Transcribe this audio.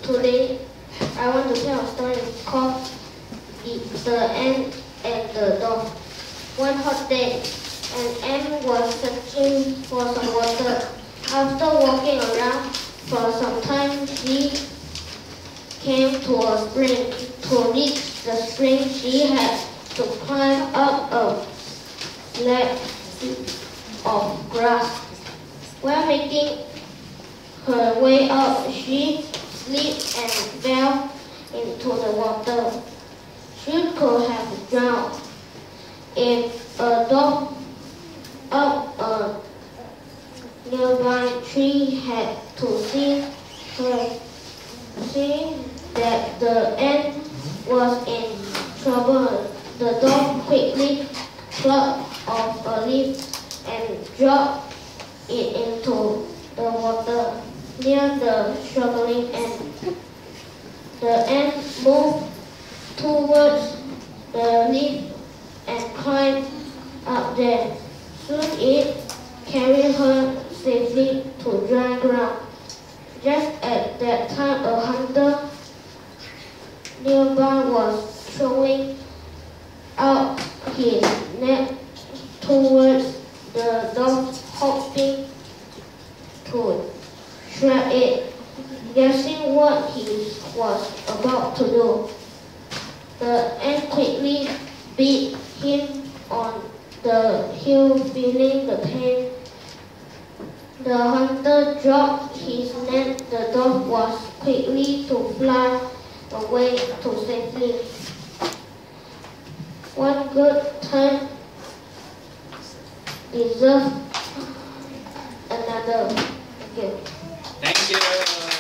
Today, I want to tell a story called The Ant and the Dog. One hot day, an ant was searching for some water. After walking around for some time, she came to a spring. To reach the spring, she had to climb up a slab of grass. While making her way up, she slipped and fell into the water. She could have drowned if a dog up a nearby tree had to see her. Seeing that the ant was in trouble, the dog quickly plucked off a leaf and dropped it into the water near the struggling ant. The ant moved towards the leaf and climbed up there. Soon it carried her safely to dry ground. Just at that time, a hunter nearby was throwing out his net towards the dog, hoping to trap it. Guessing what he was about to do, the ant quickly beat him on the heel, feeling the pain. The hunter dropped his net. The dog was quickly to fly away to safety. One good turn deserves another. Thank you. Thank you.